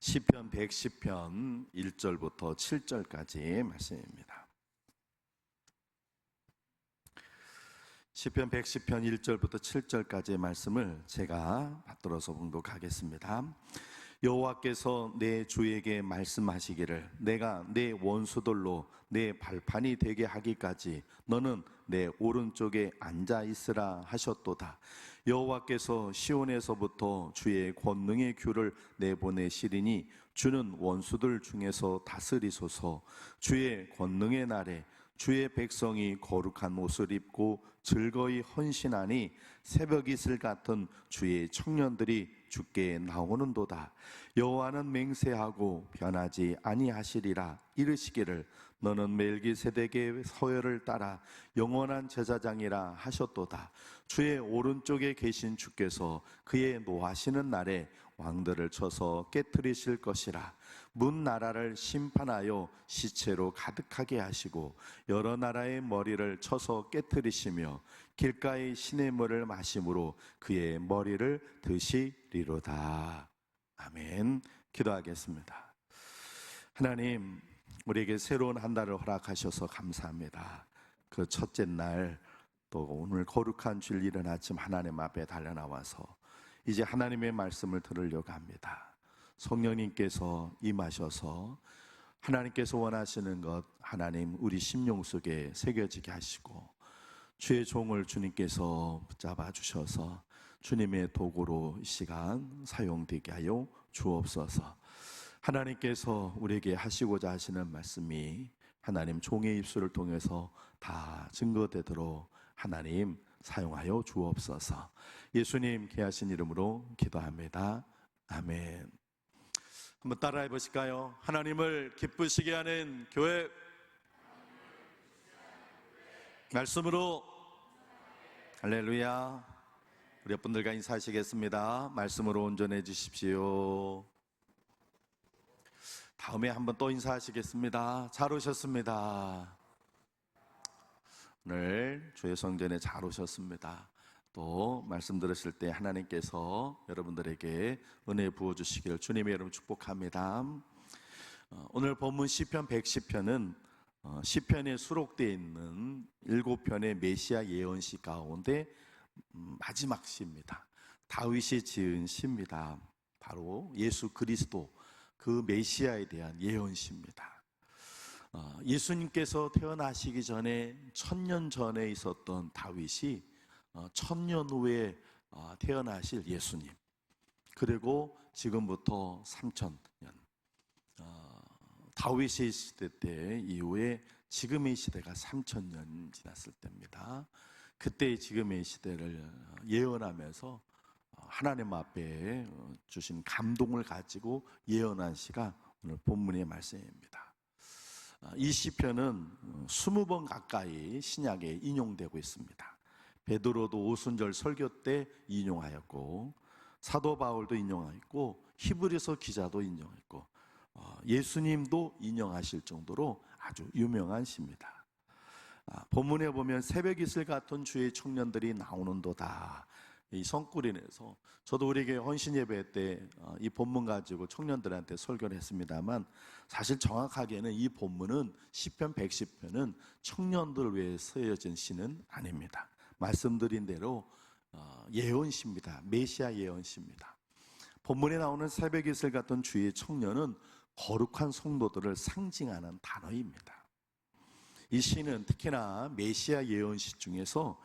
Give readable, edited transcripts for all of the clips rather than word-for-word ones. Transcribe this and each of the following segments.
시편 110편 1절부터 7절까지 말씀입니다. 시편 110편 1절부터 7절까지의 말씀을 제가 받들어서 봉독하겠습니다. 여호와께서 내 주에게 말씀하시기를 내가 내 원수들로 내 발판이 되게 하기까지 너는 내 오른쪽에 앉아 있으라 하셨도다. 여호와께서 시온에서부터 주의 권능의 규를 내보내시리니 주는 원수들 중에서 다스리소서. 주의 권능의 날에 주의 백성이 거룩한 옷을 입고 즐거이 헌신하니 새벽 이슬 같은 주의 청년들이 주께 나오는도다. 여호와는 맹세하고 변하지 아니하시리라. 이르시기를 너는 멜기세덱의 서열을 따라 영원한 제사장이라 하셨도다. 주의 오른쪽에 계신 주께서 그의 노하시는 날에 왕들을 쳐서 깨트리실 것이라. 문 나라를 심판하여 시체로 가득하게 하시고 여러 나라의 머리를 쳐서 깨트리시며 길가의 시냇물을 마심으로 그의 머리를 드시리로다. 아멘. 기도하겠습니다. 하나님, 우리에게 새로운 한 달을 허락하셔서 감사합니다. 그 첫째 날 또 오늘 거룩한 주일 이른 아침 하나님 앞에 달려나와서 이제 하나님의 말씀을 들으려고 합니다. 성령님께서 임하셔서 하나님께서 원하시는 것 하나님 우리 심령 속에 새겨지게 하시고 주의 종을 주님께서 붙잡아 주셔서 주님의 도구로 이 시간 사용되게 하여 주옵소서. 하나님께서 우리에게 하시고자 하시는 말씀이 하나님 종의 입술을 통해서 다 증거되도록 하나님 사용하여 주옵소서. 예수님 귀하신 이름으로 기도합니다. 아멘. 한번 따라해 보실까요? 하나님을 기쁘시게 하는 교회, 말씀으로 할렐루야. 우리 분들과 인사하시겠습니다. 말씀으로 온전해 주십시오. 다음에 한번 또 인사하시겠습니다. 잘 오셨습니다. 오늘 주의 성전에 잘 오셨습니다. 또 말씀 들으실 때 하나님께서 여러분들에게 은혜 부어주시기를 주님의 이름으로 축복합니다. 오늘 본문 시편 110편은 시편에 수록되어 있는 7편의 메시아 예언시 가운데 마지막 시입니다. 다윗이 지은 시입니다. 바로 예수 그리스도 그 메시아에 대한 예언시입니다. 예수님께서 태어나시기 전에 1000년 전에 있었던 다윗이 1000년 후에 태어나실 예수님, 그리고 지금부터 3000년 다윗의 시대 때 이후에 지금의 시대가 3000년 지났을 때입니다. 그때 지금의 시대를 예언하면서 하나님 앞에 주신 감동을 가지고 예언한 시가 오늘 본문의 말씀입니다. 이 시편은 20번 가까이 신약에 인용되고 있습니다. 베드로도 오순절 설교 때 인용하였고 사도 바울도 인용하였고 히브리서 기자도 인용했고 예수님도 인용하실 정도로 아주 유명한 시입니다. 본문에 보면 새벽 이슬 같은 주의 청년들이 나오는도다. 이 성구린에서 저도 우리에게 헌신 예배 때 이 본문 가지고 청년들한테 설교를 했습니다만 사실 정확하게는 이 본문은 시편 110편은 청년들을 위해 쓰여진 시는 아닙니다. 말씀드린 대로 예언시입니다. 메시아 예언시입니다. 본문에 나오는 새벽 이슬 같은 주의 청년은 거룩한 성도들을 상징하는 단어입니다. 이 시는 특히나 메시아 예언시 중에서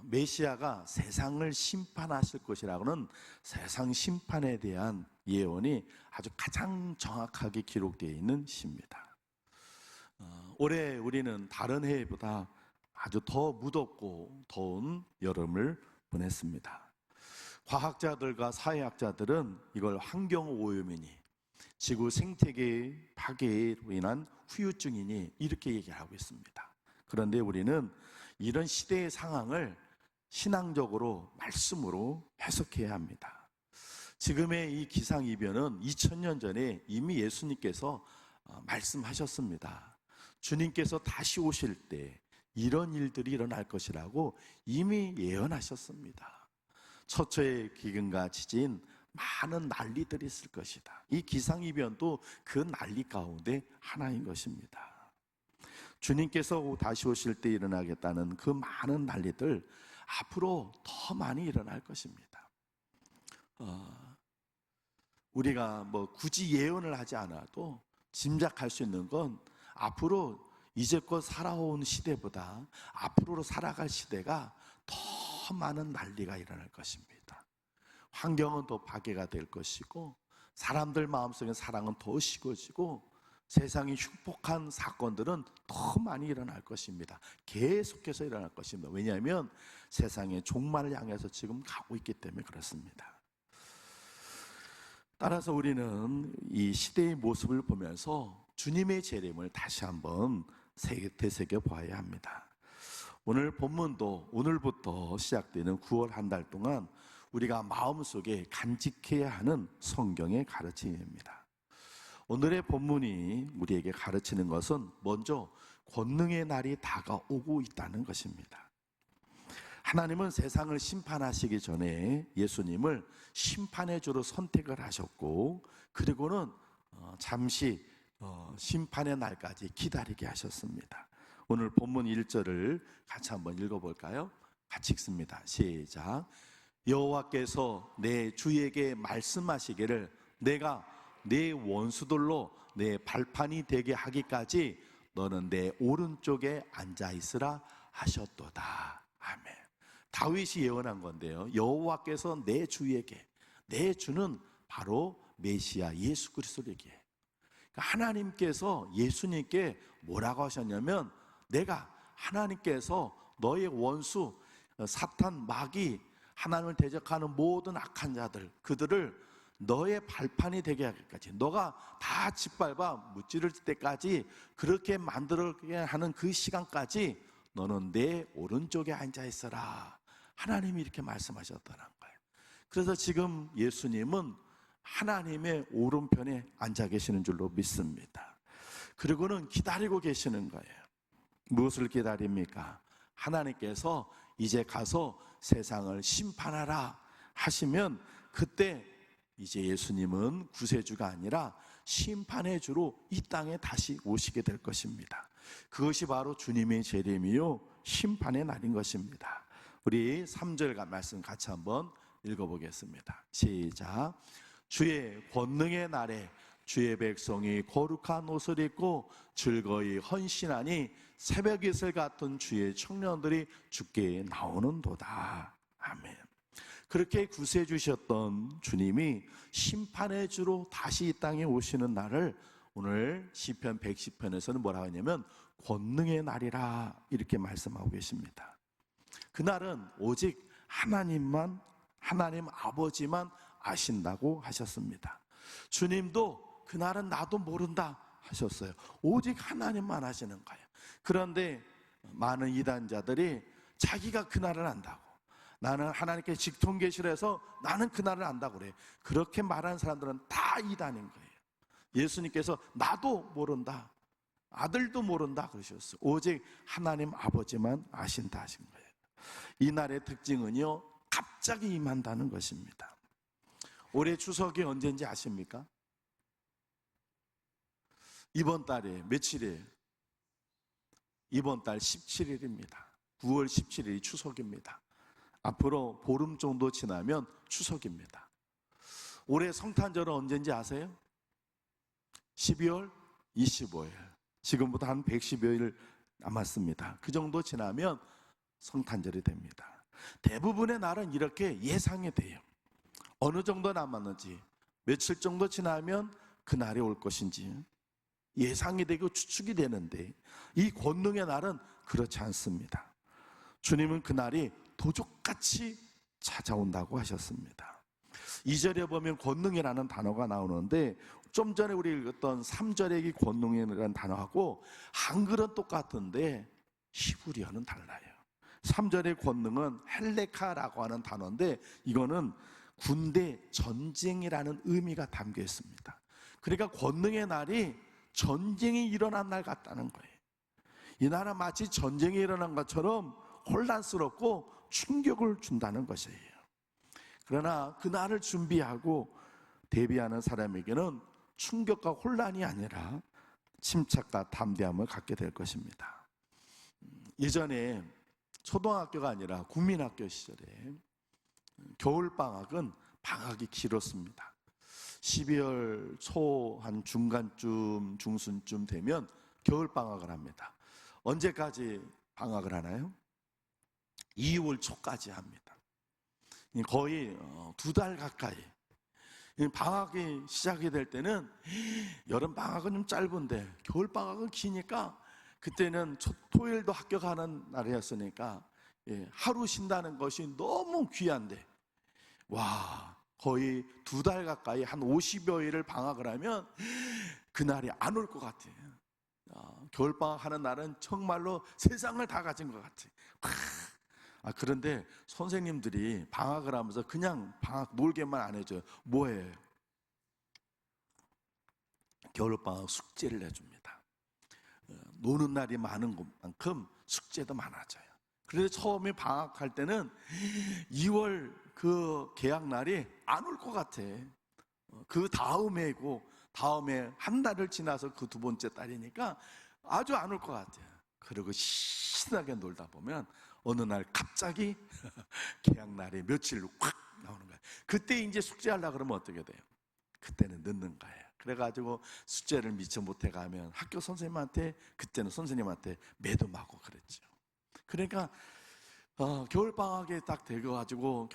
메시아가 세상을 심판하실 것이라고는 세상 심판에 대한 예언이 아주 가장 정확하게 기록되어 있는 시입니다. 올해 우리는 다른 해보다 아주 더 무덥고 더운 여름을 보냈습니다. 과학자들과 사회학자들은 이걸 환경오염이니 지구 생태계 파괴로 인한 후유증이니 이렇게 얘기하고 있습니다. 그런데 우리는 이런 시대의 상황을 신앙적으로 말씀으로 해석해야 합니다. 지금의 이 기상이변은 2000년 전에 이미 예수님께서 말씀하셨습니다. 주님께서 다시 오실 때 이런 일들이 일어날 것이라고 이미 예언하셨습니다. 처처의 기근과 지진, 많은 난리들이 있을 것이다. 이 기상이변도 그 난리 가운데 하나인 것입니다. 주님께서 다시 오실 때 일어나겠다는 그 많은 난리들 앞으로 더 많이 일어날 것입니다. 우리가 뭐 굳이 예언을 하지 않아도 짐작할 수 있는 건 앞으로 이제껏 살아온 시대보다 앞으로 살아갈 시대가 더 많은 난리가 일어날 것입니다. 환경은 더 파괴가 될 것이고 사람들 마음속에 사랑은 더 식어지고 세상이 흉폭한 사건들은 더 많이 일어날 것입니다. 계속해서 일어날 것입니다. 왜냐하면 세상의 종말을 향해서 지금 가고 있기 때문에 그렇습니다. 따라서 우리는 이 시대의 모습을 보면서 주님의 재림을 다시 한번 되새겨 봐야 합니다. 오늘 본문도 오늘부터 시작되는 9월 한 달 동안 우리가 마음속에 간직해야 하는 성경의 가르침입니다. 오늘의 본문이 우리에게 가르치는 것은 먼저 권능의 날이 다가오고 있다는 것입니다. 하나님은 세상을 심판하시기 전에 예수님을 심판의 주로 선택을 하셨고, 그리고는 잠시 심판의 날까지 기다리게 하셨습니다. 오늘 본문 1절을 같이 한번 읽어볼까요? 같이 읽습니다. 시작. 여호와께서 내 주에게 말씀하시기를 내가 내 원수들로 내 발판이 되게 하기까지 너는 내 오른쪽에 앉아있으라 하셨도다. 아멘. 다윗이 예언한 건데요, 여호와께서 내 주에게, 내 주는 바로 메시아 예수 그리스도를 얘기해요. 그러니까 하나님께서 예수님께 뭐라고 하셨냐면, 내가 하나님께서 너의 원수 사탄 마귀 하나님을 대적하는 모든 악한 자들, 그들을 너의 발판이 되게 하기까지, 너가 다 짓밟아 무찌를 때까지 그렇게 만들게 하는 그 시간까지 너는 내 오른쪽에 앉아 있어라. 하나님이 이렇게 말씀하셨다는 거예요. 그래서 지금 예수님은 하나님의 오른편에 앉아 계시는 줄로 믿습니다. 그리고는 기다리고 계시는 거예요. 무엇을 기다립니까? 하나님께서 이제 가서 세상을 심판하라 하시면 그때 이제 예수님은 구세주가 아니라 심판의 주로 이 땅에 다시 오시게 될 것입니다. 그것이 바로 주님의 재림이요 심판의 날인 것입니다. 우리 3절 말씀 같이 한번 읽어보겠습니다. 시작. 주의 권능의 날에 주의 백성이 거룩한 옷을 입고 즐거이 헌신하니 새벽 이슬 같은 주의 청년들이 주께 나오는도다. 아멘. 그렇게 구세해 주셨던 주님이 심판의 주로 다시 이 땅에 오시는 날을 오늘 시편 110편에서는 뭐라고 하냐면 권능의 날이라 이렇게 말씀하고 계십니다. 그날은 오직 하나님만, 하나님 아버지만 아신다고 하셨습니다. 주님도 그날은 나도 모른다 하셨어요. 오직 하나님만 아시는 거예요. 그런데 많은 이단자들이 자기가 그날을 안다고, 나는 하나님께 직통계시를 나는 그날을 안다고 그래. 그렇게 말하는 사람들은 다 이단인 거예요. 예수님께서 나도 모른다, 아들도 모른다 그러셨어요. 오직 하나님 아버지만 아신다 하신 거예요. 이 날의 특징은요, 갑자기 임한다는 것입니다. 올해 추석이 언제인지 아십니까? 이번 달에 며칠이에요? 이번 달 17일입니다. 9월 17일이 추석입니다. 앞으로 보름 정도 지나면 추석입니다. 올해 성탄절은 언제인지 아세요? 12월 25일. 지금부터 한 110여일 남았습니다. 그 정도 지나면 성탄절이 됩니다. 대부분의 날은 이렇게 예상이 돼요. 어느 정도 남았는지, 며칠 정도 지나면 그 날이 올 것인지 예상이 되고 추측이 되는데, 이 권능의 날은 그렇지 않습니다. 주님은 그 날이 도적같이 찾아온다고 하셨습니다. 2절에 보면 권능이라는 단어가 나오는데, 좀 전에 우리 읽었던 3절의 이 권능이라는 단어하고 한글은 똑같은데 히브리어는 달라요. 3절의 권능은 헬레카라고 하는 단어인데, 이거는 군대 전쟁이라는 의미가 담겨 있습니다. 그러니까 권능의 날이 전쟁이 일어난 날 같다는 거예요. 이 날은 마치 전쟁이 일어난 것처럼 혼란스럽고 충격을 준다는 것이에요. 그러나 그날을 준비하고 대비하는 사람에게는 충격과 혼란이 아니라 침착과 담대함을 갖게 될 것입니다. 예전에 초등학교가 아니라 국민학교 시절에 겨울방학은 방학이 길었습니다. 12월 초 한 중간쯤 중순쯤 되면 겨울방학을 합니다. 언제까지 방학을 하나요? 2월 초까지 합니다. 거의 2달 가까이. 방학이 시작이 될 때는 여름방학은 좀 짧은데 겨울방학은 기니까, 그때는 토요일도 학교 가는 날이었으니까 하루 쉰다는 것이 너무 귀한데, 와, 거의 2달 가까이 한 50여 일을 방학을 하면 그날이 안 올 것 같아요. 겨울방학 하는 날은 정말로 세상을 다 가진 것 같아요. 그런데 선생님들이 방학을 하면서 그냥 방학 놀게만 안 해줘요. 뭐예요? 겨울방학 숙제를 내줍니다. 노는 날이 많은 것만큼 숙제도 많아져요. 그런데 처음에 방학할 때는 2월 그 개학 날이 안 올 것 같아. 그 다음에고, 다음에 한 달을 지나서 그 2번째 달이니까 아주 안 올 것 같아요. 그리고 신나게 놀다 보면 어느 날 갑자기 개학 날이 며칠 확 나오는 거예요. 그때 이제 숙제하려고 그러면 어떻게 돼요? 그때는 늦는 거예요. 그래가지고 숙제를 미처 못해 가면 학교 선생님한테, 그때는 선생님한테 매도 맞고 그랬죠. 그러니까 겨울방학에 딱 되어가지고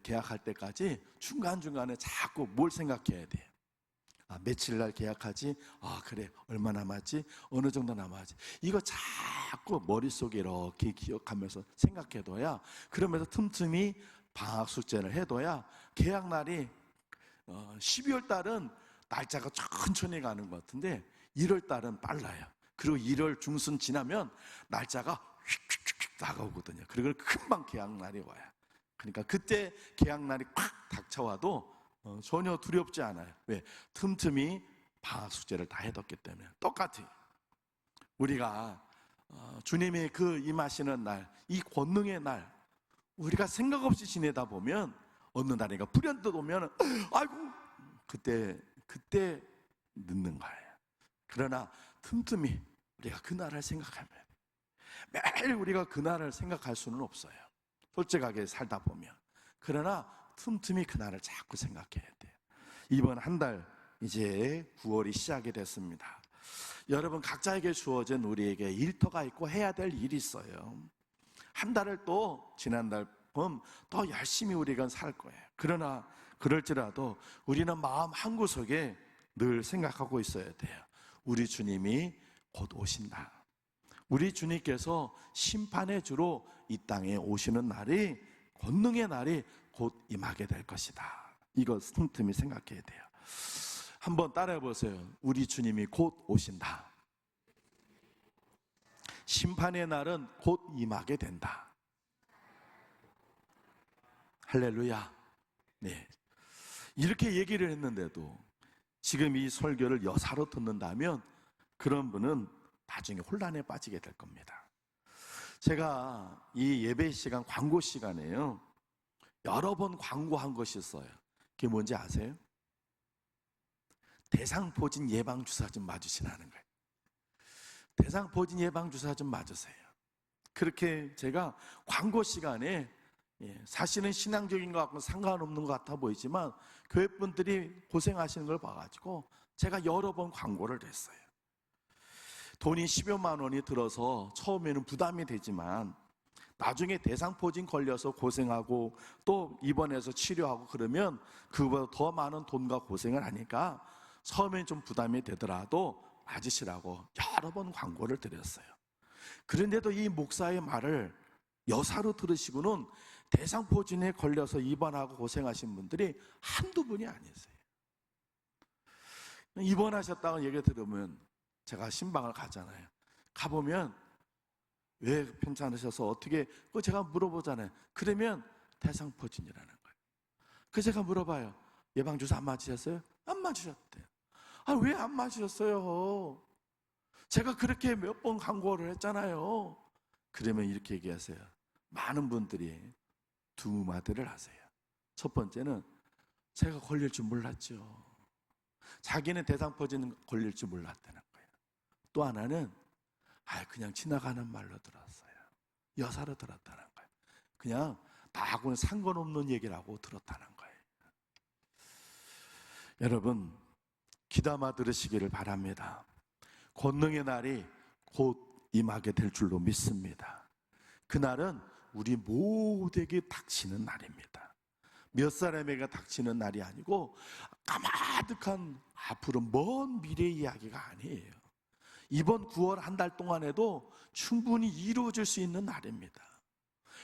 계약할 때까지 중간중간에 자꾸 뭘 생각해야 돼요. 며칠 날 계약하지? 그래, 얼마 남았지? 어느 정도 남았지? 이거 자꾸 머릿속에 이렇게 기억하면서 생각해둬야, 그러면서 틈틈이 방학 숙제를 해둬야 계약 날이 12월 달은 날짜가 천천히 가는 것 같은데 1월 달은 빨라요. 그리고 1월 중순 지나면 날짜가 휙휙휙 다가오거든요. 그리고 금방 계약 날이 와요. 그러니까 그때 계약 날이 콱 닥쳐와도 전혀 두렵지 않아요. 왜? 틈틈이 방학 숙제를 다 해뒀기 때문에. 똑같아요. 우리가 주님의 그 임하시는 날, 이 권능의 날, 우리가 생각 없이 지내다 보면 어느 날인가 불현듯 오면 아이고, 그때 늦는 거예요. 그러나 틈틈이 우리가 그날을 생각하면, 매일 우리가 그날을 생각할 수는 없어요. 솔직하게 살다 보면. 그러나 틈틈이 그날을 자꾸 생각해야 돼요. 이번 한 달 이제 9월이 시작이 됐습니다. 여러분, 각자에게 주어진 우리에게 일터가 있고 해야 될 일이 있어요. 한 달을 또 지난달 더 열심히 우리가 살 거예요. 그러나 그럴지라도 우리는 마음 한구석에 늘 생각하고 있어야 돼요. 우리 주님이 곧 오신다. 우리 주님께서 심판의 주로 이 땅에 오시는 날이, 권능의 날이 곧 임하게 될 것이다. 이거 틈틈이 생각해야 돼요. 한번 따라해 보세요. 우리 주님이 곧 오신다. 심판의 날은 곧 임하게 된다. 할렐루야. 네. 이렇게 얘기를 했는데도 지금 이 설교를 여사로 듣는다면 그런 분은 나중에 혼란에 빠지게 될 겁니다. 제가 이 예배 시간, 광고 시간에요, 여러 번 광고한 것이 있어요. 그게 뭔지 아세요? 대상포진 예방주사 좀 맞으시라는 거예요. 대상포진 예방주사 좀 맞으세요. 그렇게 제가 광고 시간에, 사실은 신앙적인 것 같고 상관없는 것 같아 보이지만 교회분들이 고생하시는 걸 봐가지고 제가 여러 번 광고를 했어요. 돈이 10여만 원이 들어서 처음에는 부담이 되지만 나중에 대상포진 걸려서 고생하고 또 입원해서 치료하고 그러면 그보다 더 많은 돈과 고생을 하니까 처음엔 좀 부담이 되더라도 맞으시라고 여러 번 광고를 드렸어요. 그런데도 이 목사의 말을 여사로 들으시고는 대상포진에 걸려서 입원하고 고생하신 분들이 한두 분이 아니세요. 입원하셨다고 얘기 들으면 제가 신방을 가잖아요. 가보면 왜 괜찮으셔서 어떻게, 그거 제가 물어보잖아요. 그러면 대상포진이라는 거예요. 그래서 제가 물어봐요. 예방주사 안 맞으셨어요? 안 맞으셨대요. 왜 안 맞으셨어요? 제가 그렇게 몇 번 광고를 했잖아요. 그러면 이렇게 얘기하세요. 많은 분들이 두 마디를 하세요. 첫 번째는 제가 걸릴 줄 몰랐죠. 자기는 대상포진 걸릴 줄 몰랐다는 거예요. 또 하나는 그냥 지나가는 말로 들었어요. 여사로 들었다는 거예요. 그냥 나하고는 상관없는 얘기라고 들었다는 거예요. 여러분, 귀담아 들으시기를 바랍니다. 권능의 날이 곧 임하게 될 줄로 믿습니다. 그날은 우리 모두에게 닥치는 날입니다. 몇 사람에게 닥치는 날이 아니고 까마득한 앞으로 먼 미래 이야기가 아니에요. 이번 9월 한 달 동안에도 충분히 이루어질 수 있는 날입니다.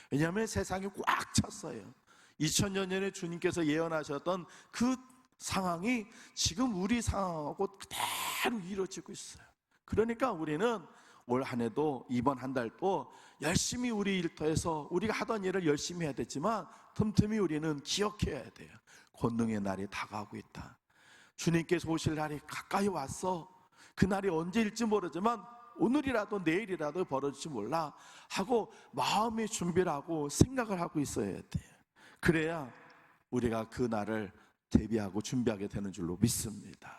왜냐하면 세상이 꽉 찼어요. 2000년 전에 주님께서 예언하셨던 그 상황이 지금 우리 상황하고 그대로 이루어지고 있어요. 그러니까 우리는 올 한 해도 이번 한 달도 열심히 우리 일터에서 우리가 하던 일을 열심히 해야 되지만 틈틈이 우리는 기억해야 돼요. 권능의 날이 다가오고 있다. 주님께서 오실 날이 가까이 왔어. 그 날이 언제일지 모르지만 오늘이라도 내일이라도 벌어질지 몰라 하고 마음의 준비를 하고 생각을 하고 있어야 돼요. 그래야 우리가 그 날을 대비하고 준비하게 되는 줄로 믿습니다.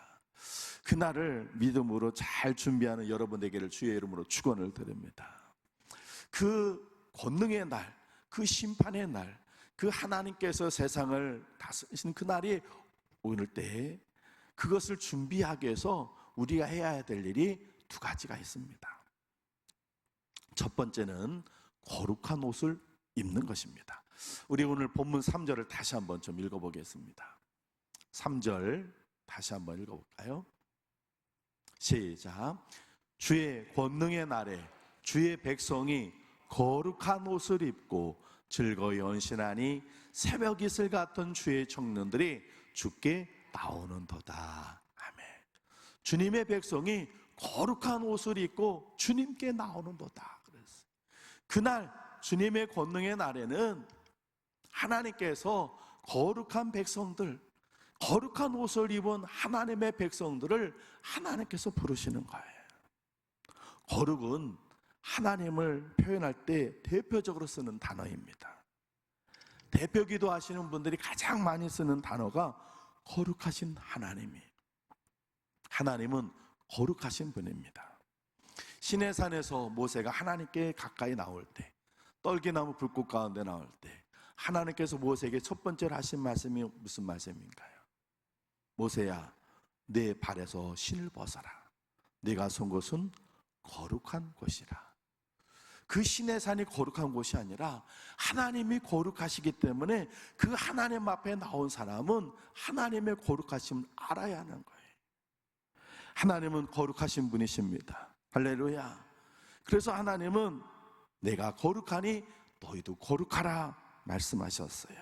그날을 믿음으로 잘 준비하는 여러분에게를 주의 이름으로 축원을 드립니다. 그 권능의 날, 그 심판의 날, 그 하나님께서 세상을 다스리신 그 날이 오늘 때 그것을 준비하기 위해서 우리가 해야 될 일이 두 가지가 있습니다. 첫 번째는 거룩한 옷을 입는 것입니다. 우리 오늘 본문 3절을 다시 한번 좀 읽어보겠습니다. 3절 다시 한번 읽어볼까요? 시작. 주의 권능의 날에 주의 백성이 거룩한 옷을 입고 즐거이 헌신하니 새벽 이슬 같은 주의 청년들이 주께 나오는도다. 아멘. 주님의 백성이 거룩한 옷을 입고 주님께 나오는도다. 그랬어요. 그날 주님의 권능의 날에는 하나님께서 거룩한 백성들, 거룩한 옷을 입은 하나님의 백성들을 하나님께서 부르시는 거예요. 거룩은 하나님을 표현할 때 대표적으로 쓰는 단어입니다. 대표기도 하시는 분들이 가장 많이 쓰는 단어가 거룩하신 하나님이. 하나님은 거룩하신 분입니다. 시내산에서 모세가 하나님께 가까이 나올 때, 떨기나무 불꽃 가운데 나올 때 하나님께서 모세에게 첫 번째로 하신 말씀이 무슨 말씀인가요? 모세야, 내 발에서 신을 벗어라. 네가 선 곳은 거룩한 곳이라. 그 시내산이 거룩한 곳이 아니라 하나님이 거룩하시기 때문에 그 하나님 앞에 나온 사람은 하나님의 거룩하심을 알아야 하는 거예요. 하나님은 거룩하신 분이십니다. 할렐루야. 그래서 하나님은 내가 거룩하니 너희도 거룩하라 말씀하셨어요.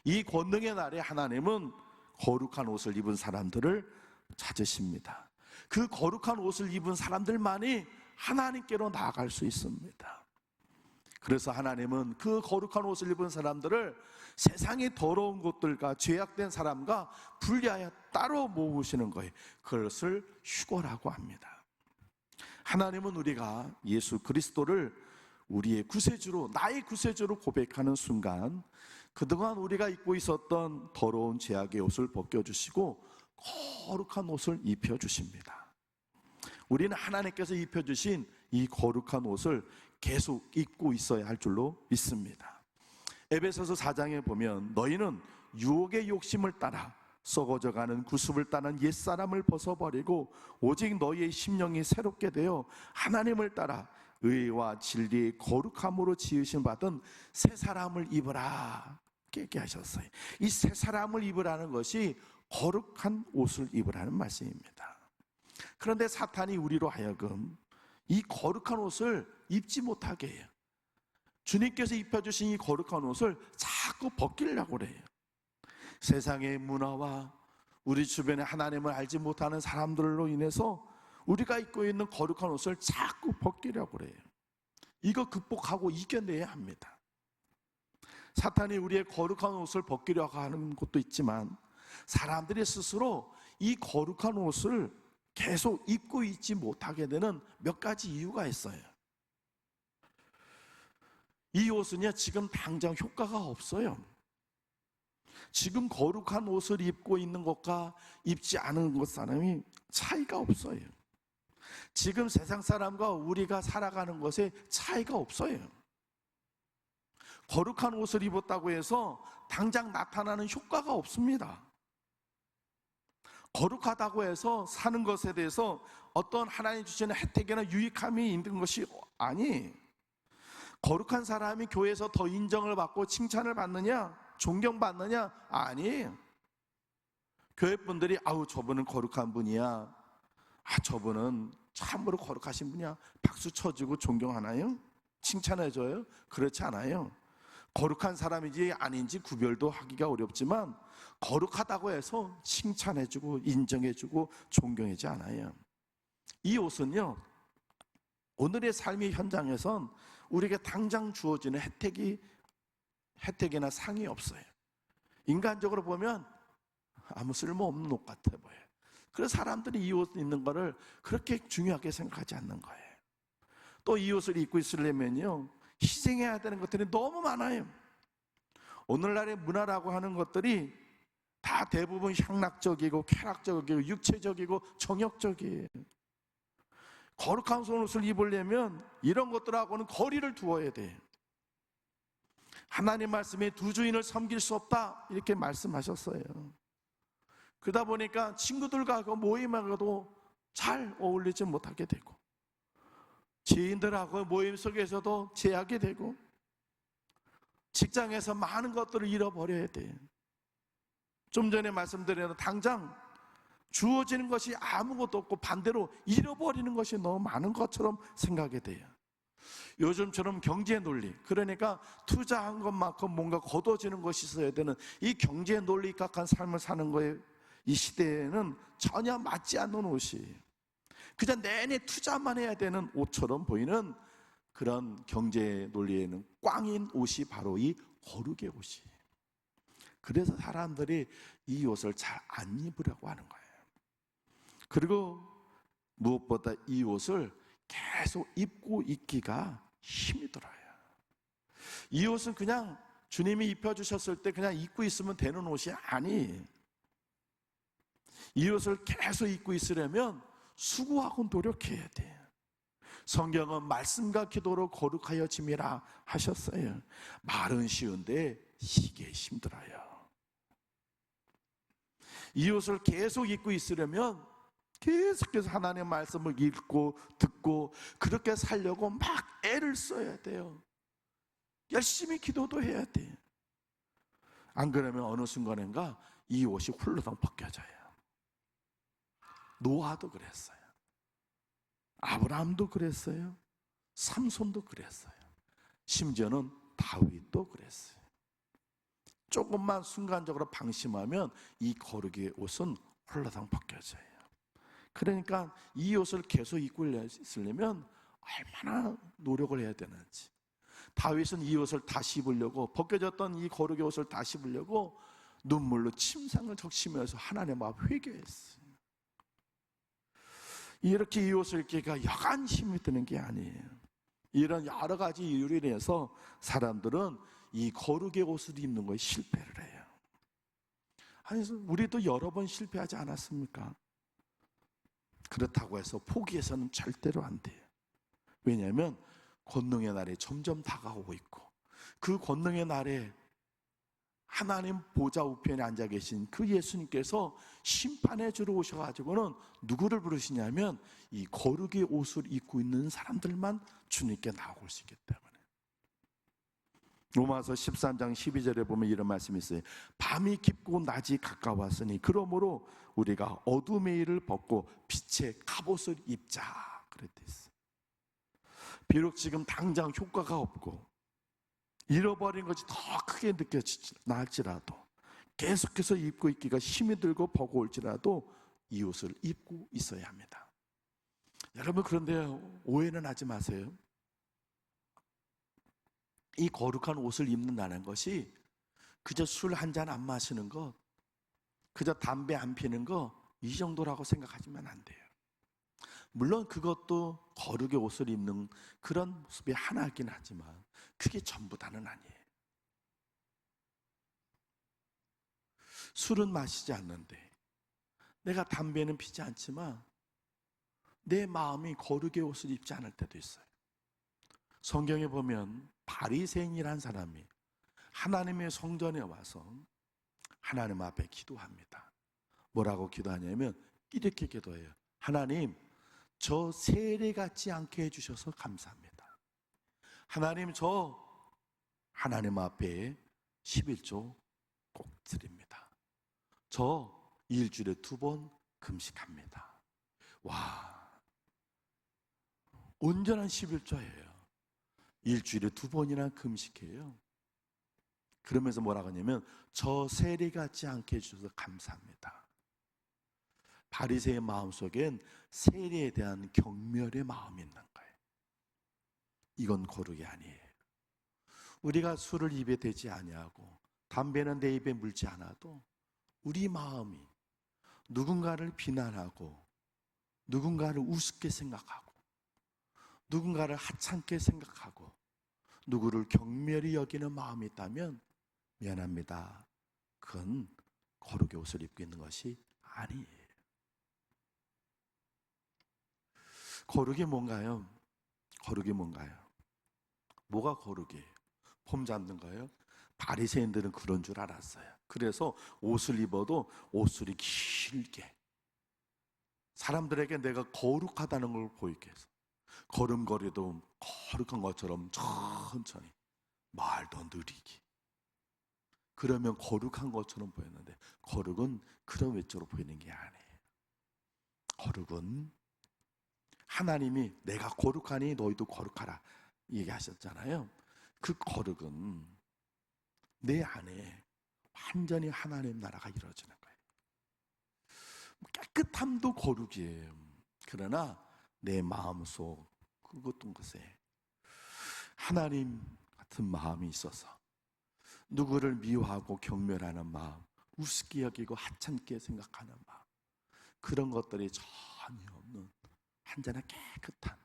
이 권능의 날에 하나님은 거룩한 옷을 입은 사람들을 찾으십니다. 그 거룩한 옷을 입은 사람들만이 하나님께로 나아갈 수 있습니다. 그래서 하나님은 그 거룩한 옷을 입은 사람들을 세상의 더러운 것들과 죄악된 사람과 분리하여 따로 모으시는 거예요. 그것을 휴거라고 합니다. 하나님은 우리가 예수 그리스도를 우리의 구세주로, 나의 구세주로 고백하는 순간 그동안 우리가 입고 있었던 더러운 죄악의 옷을 벗겨주시고 거룩한 옷을 입혀주십니다. 우리는 하나님께서 입혀주신 이 거룩한 옷을 계속 입고 있어야 할 줄로 믿습니다. 에베소서 4장에 보면 너희는 유혹의 욕심을 따라 썩어져가는 구습을 따는 옛사람을 벗어버리고 오직 너희의 심령이 새롭게 되어 하나님을 따라 의와 진리의 거룩함으로 지으신 받은 새 사람을 입으라 얘기하셨어요. 이 새 사람을 입으라는 것이 거룩한 옷을 입으라는 말씀입니다. 그런데 사탄이 우리로 하여금 이 거룩한 옷을 입지 못하게 해요. 주님께서 입혀주신 이 거룩한 옷을 자꾸 벗기려고 그래요. 세상의 문화와 우리 주변에 하나님을 알지 못하는 사람들로 인해서 우리가 입고 있는 거룩한 옷을 자꾸 벗기려고 그래요. 이거 극복하고 이겨내야 합니다. 사탄이 우리의 거룩한 옷을 벗기려고 하는 것도 있지만 사람들이 스스로 이 거룩한 옷을 계속 입고 있지 못하게 되는 몇 가지 이유가 있어요. 이 옷은요 지금 당장 효과가 없어요. 지금 거룩한 옷을 입고 있는 것과 입지 않은 것 사람이 차이가 없어요. 지금 세상 사람과 우리가 살아가는 것에 차이가 없어요. 거룩한 옷을 입었다고 해서 당장 나타나는 효과가 없습니다. 거룩하다고 해서 사는 것에 대해서 어떤 하나님 주시는 혜택이나 유익함이 있는 것이 아니. 거룩한 사람이 교회에서 더 인정을 받고 칭찬을 받느냐, 존경받느냐? 아니. 교회 분들이 아우 저분은 거룩한 분이야, 저분은 참으로 거룩하신 분이야, 박수 쳐주고 존경하나요? 칭찬해줘요? 그렇지 않아요. 거룩한 사람인지 아닌지 구별도 하기가 어렵지만 거룩하다고 해서 칭찬해주고 인정해주고 존경하지 않아요. 이 옷은요, 오늘의 삶의 현장에선 우리에게 당장 주어지는 혜택이나 상이 없어요. 인간적으로 보면 아무 쓸모없는 옷 같아 보여요. 그래서 사람들이 이 옷 입는 거를 그렇게 중요하게 생각하지 않는 거예요. 또 이 옷을 입고 있으려면요, 희생해야 되는 것들이 너무 많아요. 오늘날의 문화라고 하는 것들이 다 대부분 향락적이고 쾌락적이고 육체적이고 정욕적이에요. 거룩한 옷을 입으려면 이런 것들하고는 거리를 두어야 돼요. 하나님 말씀에 두 주인을 섬길 수 없다 이렇게 말씀하셨어요. 그러다 보니까 친구들과 모임하고도 잘 어울리지 못하게 되고, 지인들하고 모임 속에서도 제약이 되고, 직장에서 많은 것들을 잃어버려야 돼요. 좀 전에 말씀드린 당장 주어지는 것이 아무것도 없고 반대로 잃어버리는 것이 너무 많은 것처럼 생각이 돼요. 요즘처럼 경제 논리, 그러니까 투자한 것만큼 뭔가 거둬지는 것이 있어야 되는 이 경제 논리 각한 삶을 사는 거에 이 시대에는 전혀 맞지 않는 옷이, 그냥 내내 투자만 해야 되는 옷처럼 보이는 그런 경제 논리에는 꽝인 옷이 바로 이 거룩의 옷이. 그래서 사람들이 이 옷을 잘 안 입으려고 하는 거예요. 그리고 무엇보다 이 옷을 계속 입고 있기가 힘이 들어요. 이 옷은 그냥 주님이 입혀주셨을 때 그냥 입고 있으면 되는 옷이 아니에요. 이 옷을 계속 입고 있으려면 수고하고 노력해야 돼요. 성경은 말씀과 기도로 거룩하여 짐이라 하셨어요. 말은 쉬운데 이게 힘들어요. 이 옷을 계속 입고 있으려면 계속해서 하나님의 말씀을 읽고 듣고 그렇게 살려고 막 애를 써야 돼요. 열심히 기도도 해야 돼요. 안 그러면 어느 순간인가 이 옷이 훌러덩 벗겨져요. 노아도 그랬어요. 아브라함도 그랬어요. 삼손도 그랬어요. 심지어는 다윗도 그랬어요. 조금만 순간적으로 방심하면 이 거룩의 옷은 홀라당 벗겨져요. 그러니까 이 옷을 계속 입고 있으려면 얼마나 노력을 해야 되는지. 다윗은 이 옷을 다시 입으려고, 벗겨졌던 이 거룩의 옷을 다시 입으려고 눈물로 침상을 적시면서 하나님 앞 회개했어요. 이렇게 이 옷을 입기가 여간 힘이 드는 게 아니에요. 이런 여러 가지 이유로 인해서 사람들은 이 거룩의 옷을 입는 거에 실패를 해요. 아니, 우리도 여러 번 실패하지 않았습니까? 그렇다고 해서 포기해서는 절대로 안 돼요. 왜냐하면 권능의 날이 점점 다가오고 있고, 그 권능의 날에 하나님 보좌 우편에 앉아 계신 그 예수님께서 심판해 주러 오셔가지고는 누구를 부르시냐면 이 거룩의 옷을 입고 있는 사람들만 주님께 나오고 수 있기 때문에. 로마서 13장 12절에 보면 이런 말씀이 있어요. 밤이 깊고 낮이 가까웠으니 그러므로 우리가 어둠의 일을 벗고 빛의 갑옷을 입자 그랬대 있어요. 비록 지금 당장 효과가 없고 잃어버린 것이 더 크게 느껴질지라도, 계속해서 입고 있기가 힘이 들고 버거울지라도 이 옷을 입고 있어야 합니다. 여러분, 그런데 오해는 하지 마세요. 이 거룩한 옷을 입는다는 것이 그저 술 한 잔 안 마시는 것, 그저 담배 안 피는 것, 이 정도라고 생각하시면 안 돼요. 물론 그것도 거룩의 옷을 입는 그런 모습이 하나이긴 하지만 그게 전부 다는 아니에요. 술은 마시지 않는데, 내가 담배는 피지 않지만 내 마음이 거룩의 옷을 입지 않을 때도 있어요. 성경에 보면 바리새인이라는 사람이 하나님의 성전에 와서 하나님 앞에 기도합니다. 뭐라고 기도하냐면 이렇게 기도해요. 하나님, 저 세례 같지 않게 해주셔서 감사합니다. 하나님, 저 하나님 앞에 11조 꼭 드립니다. 저 일주일에 2번 금식합니다. 와, 온전한 11조예요. 일주일에 2번이나 금식해요. 그러면서 뭐라고 하냐면 저 세례 같지 않게 해주셔서 감사합니다. 바리새의 마음속엔 세례에 대한 경멸의 마음이 있는 거예요. 이건 거룩이 아니에요. 우리가 술을 입에 대지 아니하고 담배는 내 입에 물지 않아도 우리 마음이 누군가를 비난하고 누군가를 우습게 생각하고 누군가를 하찮게 생각하고 누구를 경멸히 여기는 마음이 있다면 미안합니다. 그건 거룩의 옷을 입고 있는 것이 아니에요. 거룩이 뭔가요? 거룩이 뭔가요? 뭐가 거룩이에요? 폼 잡는 거예요? 바리새인들은 그런 줄 알았어요. 그래서 옷을 입어도 옷술이 길게, 사람들에게 내가 거룩하다는 걸 보이게 해서 걸음걸이도 거룩한 것처럼 천천히, 말도 느리게, 그러면 거룩한 것처럼 보였는데 거룩은 그런 외적으로 보이는 게 아니에요. 거룩은 하나님이 내가 거룩하니 너희도 거룩하라 얘기하셨잖아요. 그 거룩은 내 안에 완전히 하나님 나라가 이루어지는 거예요. 깨끗함도 거룩이에요. 그러나 내 마음속 그것도 것에 하나님 같은 마음이 있어서 누구를 미워하고 경멸하는 마음, 우습게 여기고 하찮게 생각하는 마음, 그런 것들이 전혀 없는 한전한 깨끗한,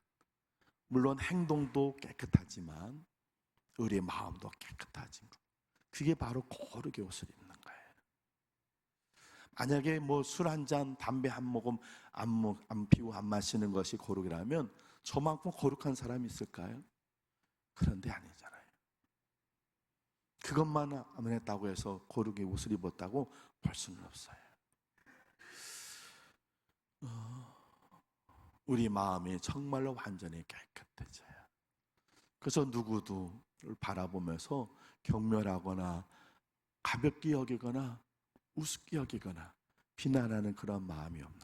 물론 행동도 깨끗하지만 우리의 마음도 깨끗해진 것, 그게 바로 거룩의 옷을 입는 거예요. 만약에 뭐 술 한 잔, 담배 한 모금 안 피우고 안 마시는 것이 거룩이라면 저만큼 거룩한 사람이 있을까요? 그런데 아니잖아요. 그것만 안 했다고 해서 거룩의 옷을 입었다고 볼 수는 없어요. 우리 마음이 정말로 완전히 깨끗해져요. 그래서 누구도를 바라보면서 경멸하거나 가볍게 여기거나 우습게 여기거나 비난하는 그런 마음이 없는,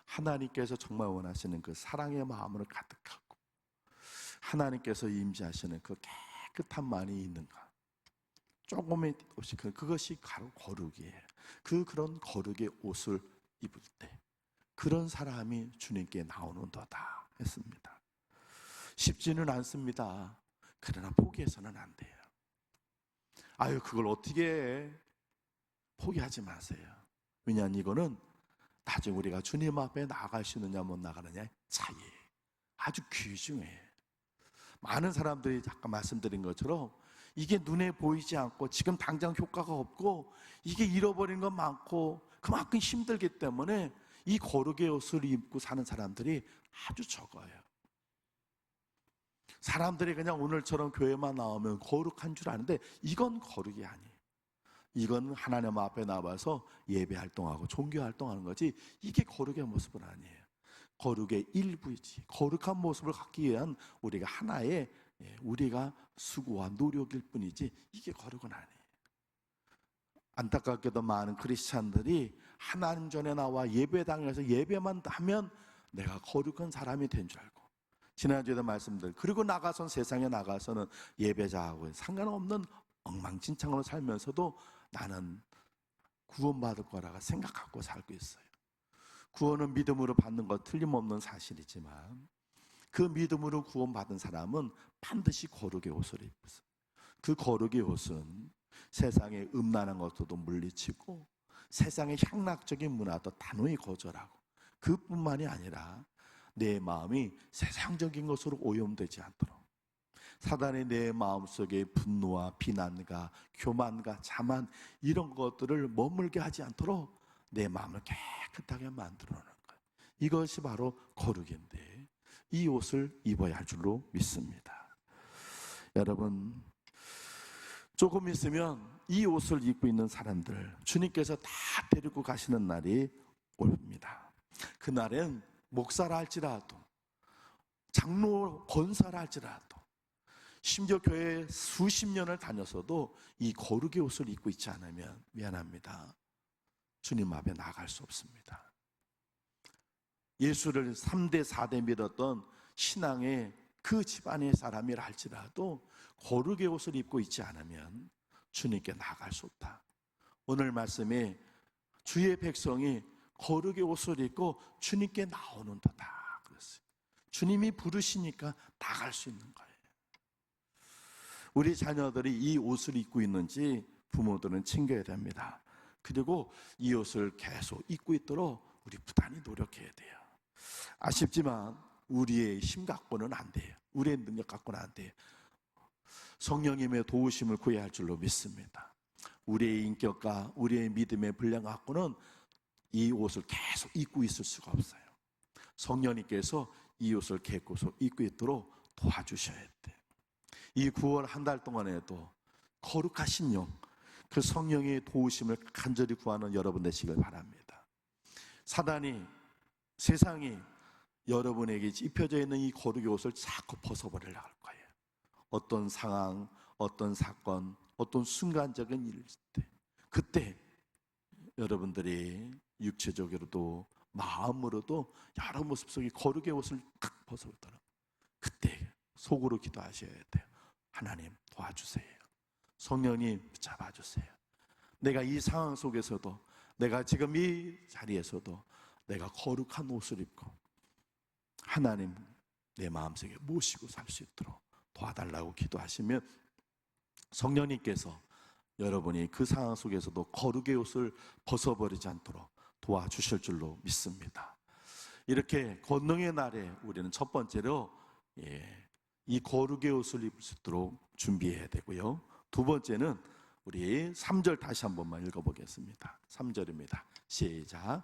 하나님께서 정말 원하시는 그 사랑의 마음으로 가득하고 하나님께서 임재하시는 그 깨끗한 마음이 있는가, 조금의 없이 그것이 바로 거룩이에요. 그런 거룩의 옷을 입을 때 그런 사람이 주님께 나오는도다 했습니다. 쉽지는 않습니다. 그러나 포기해서는 안 돼요. 아유, 그걸 어떻게 해? 포기하지 마세요. 왜냐하면 이거는 나중에 우리가 주님 앞에 나갈 수 있느냐 못 나가느냐의 차이예요. 아주 귀중해요. 많은 사람들이 아까 말씀드린 것처럼 이게 눈에 보이지 않고 지금 당장 효과가 없고 이게 잃어버린 건 많고 그만큼 힘들기 때문에 이 거룩의 옷을 입고 사는 사람들이 아주 적어요. 사람들이 그냥 오늘처럼 교회만 나오면 거룩한 줄 아는데 이건 거룩이 아니에요. 이건 하나님 앞에 나와서 예배 활동하고 종교 활동하는 거지 이게 거룩의 모습은 아니에요. 거룩의 일부이지. 거룩한 모습을 갖기 위한 우리가 하나의 우리가 수고와 노력일 뿐이지 이게 거룩은 아니에요. 안타깝게도 많은 크리스찬들이 하나님 전에 나와 예배당에서 예배만 하면 내가 거룩한 사람이 된 줄 알고, 지난주에도 말씀드린, 그리고 나가선 세상에 나가서는 예배자하고 상관없는 엉망진창으로 살면서도 나는 구원받을 거라고 생각하고 살고 있어요. 구원은 믿음으로 받는 것 틀림없는 사실이지만 그 믿음으로 구원받은 사람은 반드시 거룩의 옷을 입었어요. 그 거룩의 옷은 세상의 음란한 것도 물리치고 세상의 향락적인 문화도 단호히 거절하고, 그뿐만이 아니라 내 마음이 세상적인 것으로 오염되지 않도록 사단이 내 마음속에 분노와 비난과 교만과 자만 이런 것들을 머물게 하지 않도록 내 마음을 깨끗하게 만들어 놓는 거예요. 이것이 바로 거룩인데 이 옷을 입어야 할 줄로 믿습니다. 여러분, 조금 있으면 이 옷을 입고 있는 사람들 주님께서 다 데리고 가시는 날이 옵니다. 그날엔 목사라 할지라도 장로 권사라 할지라도 심지어 교회에 수십 년을 다녔어도 이 거룩의 옷을 입고 있지 않으면 미안합니다. 주님 앞에 나갈 수 없습니다. 예수를 3대 4대 믿었던 신앙의 그 집안의 사람이라 할지라도 거룩의 옷을 입고 있지 않으면 주님께 나갈 수 없다. 오늘 말씀에 주의 백성이 거룩의 옷을 입고 주님께 나오는 도다 그랬어요. 주님이 부르시니까 나갈 수 있는 거예요. 우리 자녀들이 이 옷을 입고 있는지 부모들은 챙겨야 됩니다. 그리고 이 옷을 계속 입고 있도록 우리 부단히 노력해야 돼요. 아쉽지만 우리의 힘 갖고는 안 돼요. 우리의 능력 갖고는 안 돼요. 성령님의 도우심을 구해야 할 줄로 믿습니다. 우리의 인격과 우리의 믿음의 분량 갖고는 이 옷을 계속 입고 있을 수가 없어요. 성령님께서 이 옷을 계속 입고 있도록 도와주셔야 돼요. 이 9월 한 달 동안에도 거룩하신 영, 그 성령의 도우심을 간절히 구하는 여러분 되시길 바랍니다. 사단이, 세상이 여러분에게 입혀져 있는 이 거룩의 옷을 자꾸 벗어버리려고 할 거예요. 어떤 상황, 어떤 사건, 어떤 순간적인 일 때, 그때 여러분들이 육체적으로도 마음으로도 여러 모습 속에 거룩의 옷을 탁 벗어버리더라고요. 그때 속으로 기도하셔야 돼요. 하나님 도와주세요. 성령님 잡아주세요. 내가 이 상황 속에서도, 내가 지금 이 자리에서도 내가 거룩한 옷을 입고 하나님 내 마음속에 모시고 살 수 있도록 도와달라고 기도하시면 성령님께서 여러분이 그 상황 속에서도 거룩의 옷을 벗어버리지 않도록 도와주실 줄로 믿습니다. 이렇게 권능의 날에 우리는 첫 번째로 이 거룩의 옷을 입을 수 있도록 준비해야 되고요. 두 번째는 우리 3절 다시 한 번만 읽어보겠습니다. 3절입니다. 시작.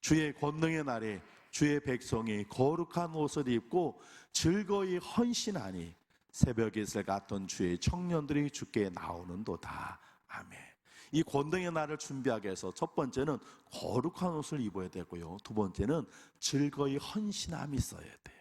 주의 권능의 날에 주의 백성이 거룩한 옷을 입고 즐거이 헌신하니 새벽 이슬 같던 주의 청년들이 주께 나오는도다. 아멘. 이 권능의 날을 준비하기 위해서 첫 번째는 거룩한 옷을 입어야 되고요. 두 번째는 즐거이 헌신함이 있어야 돼요.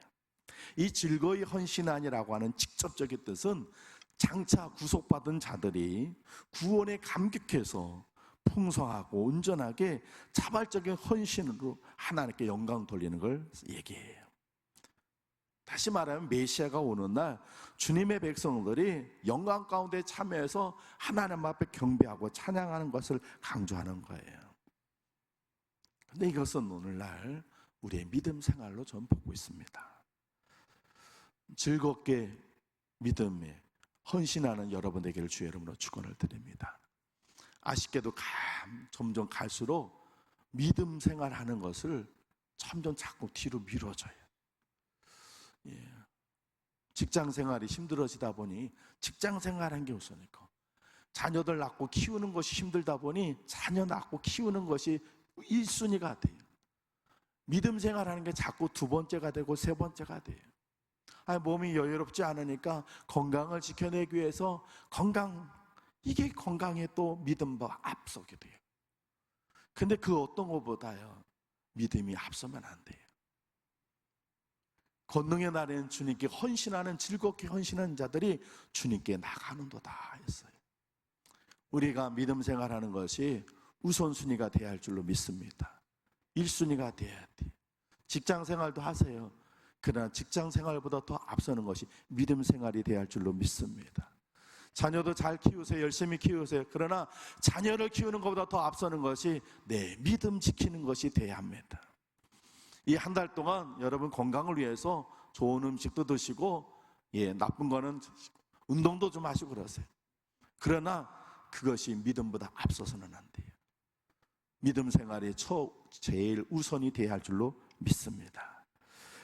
이 즐거이 헌신하니라고 하는 직접적인 뜻은 장차 구속받은 자들이 구원에 감격해서 풍성하고 온전하게 자발적인 헌신으로 하나님께 영광 돌리는 걸 얘기해요. 다시 말하면 메시아가 오는 날 주님의 백성들이 영광 가운데 참여해서 하나님 앞에 경배하고 찬양하는 것을 강조하는 거예요. 그런데 이것은 오늘날 우리의 믿음 생활로 전 보고 있습니다. 즐겁게 믿음에 헌신하는 여러분 되기를 주의 이름으로 축원을 드립니다. 아쉽게도 점점 갈수록 믿음 생활하는 것을 점점 자꾸 뒤로 미뤄져요. 직장 생활이 힘들어지다 보니 직장 생활하는 게 우선이고, 자녀들 낳고 키우는 것이 힘들다 보니 자녀 낳고 키우는 것이 1순위가 돼요. 믿음 생활하는 게 자꾸 두 번째가 되고 세 번째가 돼요. 몸이 여유롭지 않으니까 건강을 지켜내기 위해서 이게 건강에 또 믿음과 앞서게 돼요. 근데 그 어떤 것보다요, 믿음이 앞서면 안 돼요. 권능의 날에는 주님께 헌신하는, 즐겁게 헌신하는 자들이 주님께 나가는도다 했어요. 우리가 믿음 생활하는 것이 우선순위가 돼야 할 줄로 믿습니다. 1순위가 돼야 돼요. 직장 생활도 하세요. 그러나 직장 생활보다 더 앞서는 것이 믿음 생활이 돼야 할 줄로 믿습니다. 자녀도 잘 키우세요. 열심히 키우세요. 그러나 자녀를 키우는 것보다 더 앞서는 것이 내 믿음 지키는 것이 돼야 합니다. 이 한 달 동안 여러분 건강을 위해서 좋은 음식도 드시고 나쁜 거는 운동도 좀 하시고 그러세요. 그러나 그것이 믿음보다 앞서서는 안 돼요. 믿음 생활이 제일 우선이 돼야 할 줄로 믿습니다.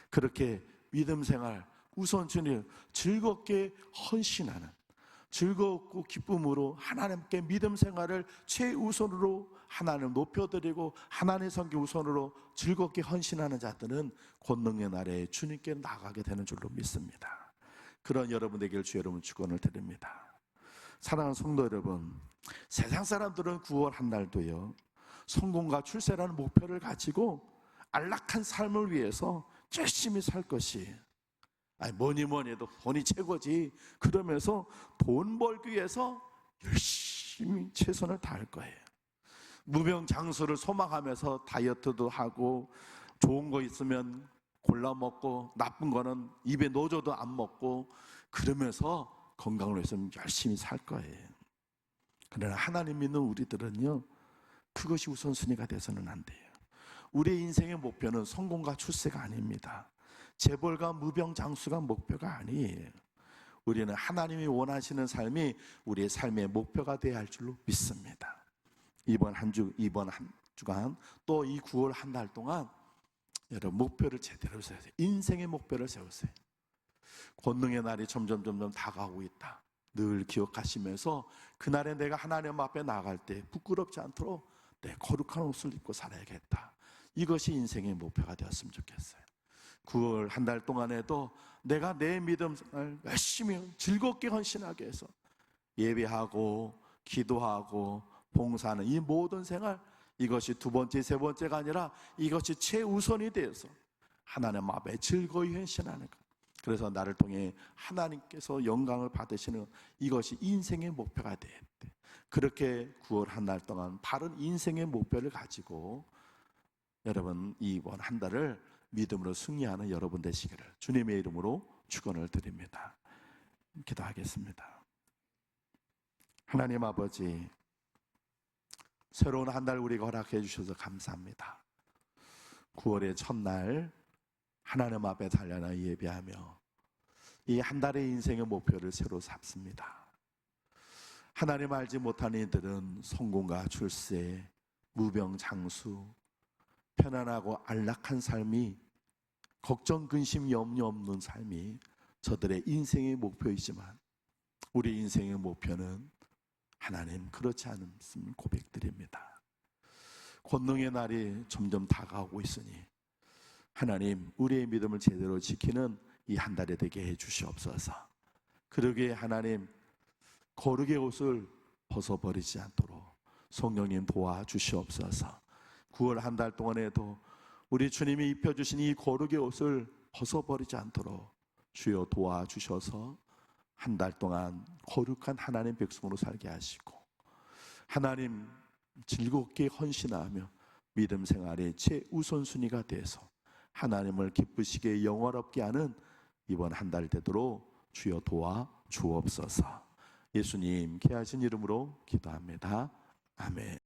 그렇게 믿음 생활 우선순위, 즐겁게 헌신하는, 즐겁고 기쁨으로 하나님께 믿음 생활을 최우선으로 하나님을 높여드리고 하나님의 선교 우선으로 즐겁게 헌신하는 자들은 권능의 날에 주님께 나가게 되는 줄로 믿습니다. 그런 여러분에게 주 여러분 축원을 드립니다. 사랑하는 성도 여러분, 세상 사람들은 9월 한 날도요, 성공과 출세라는 목표를 가지고 안락한 삶을 위해서 열심히 살 것이, 뭐니 해도 돈이 최고지, 그러면서 돈 벌기 위해서 열심히 최선을 다할 거예요. 무병장수를 소망하면서 다이어트도 하고, 좋은 거 있으면 골라 먹고, 나쁜 거는 입에 넣어줘도 안 먹고, 그러면서 건강을 위해서 열심히 살 거예요. 그러나 하나님 믿는 우리들은요, 그것이 우선순위가 돼서는 안 돼요. 우리의 인생의 목표는 성공과 출세가 아닙니다. 재벌과 무병장수가 목표가 아니에요. 우리는 하나님이 원하시는 삶이 우리의 삶의 목표가 되어야 할 줄로 믿습니다. 이번 한 주간 또 이 9월 한 달 동안 여러분 목표를 제대로 세우세요. 인생의 목표를 세우세요. 권능의 날이 점점 다가오고 있다. 늘 기억하시면서 그날에 내가 하나님 앞에 나갈 때 부끄럽지 않도록 내 거룩한 옷을 입고 살아야겠다. 이것이 인생의 목표가 되었으면 좋겠어요. 9월 한 달 동안에도 내가 내 믿음을 열심히 즐겁게 헌신하게 해서 예배하고 기도하고 봉사하는 이 모든 생활, 이것이 두 번째, 세 번째가 아니라 이것이 최우선이 되어서 하나님 앞에 즐거이 헌신하는 것. 그래서 나를 통해 하나님께서 영광을 받으시는 이것이 인생의 목표가 돼야 돼. 그렇게 9월 한 달 동안 바른 인생의 목표를 가지고 여러분 이번 한 달을 믿음으로 승리하는 여러분 되시기를 주님의 이름으로 축원을 드립니다. 기도하겠습니다. 하나님 아버지, 새로운 한 달 우리가 허락해 주셔서 감사합니다. 9월의 첫날 하나님 앞에 달려나 예배하며 이 한 달의 인생의 목표를 새로 잡습니다. 하나님 알지 못하는 이들은 성공과 출세, 무병장수, 편안하고 안락한 삶이, 걱정, 근심, 염려 없는 삶이 저들의 인생의 목표이지만 우리 인생의 목표는 하나님 그렇지 않음을 고백드립니다. 권능의 날이 점점 다가오고 있으니 하나님 우리의 믿음을 제대로 지키는 이 한 달이 되게 해 주시옵소서. 그러기에 하나님 거룩의 옷을 벗어버리지 않도록 성령님 도와주시옵소서. 9월 한 달 동안에도 우리 주님이 입혀주신 이 거룩의 옷을 벗어버리지 않도록 주여 도와주셔서 한 달 동안 거룩한 하나님 백성으로 살게 하시고 하나님 즐겁게 헌신하며 믿음 생활의 최우선순위가 돼서 하나님을 기쁘시게 영원롭게 하는 이번 한 달 되도록 주여 도와주옵소서. 예수님 귀하신 이름으로 기도합니다. 아멘.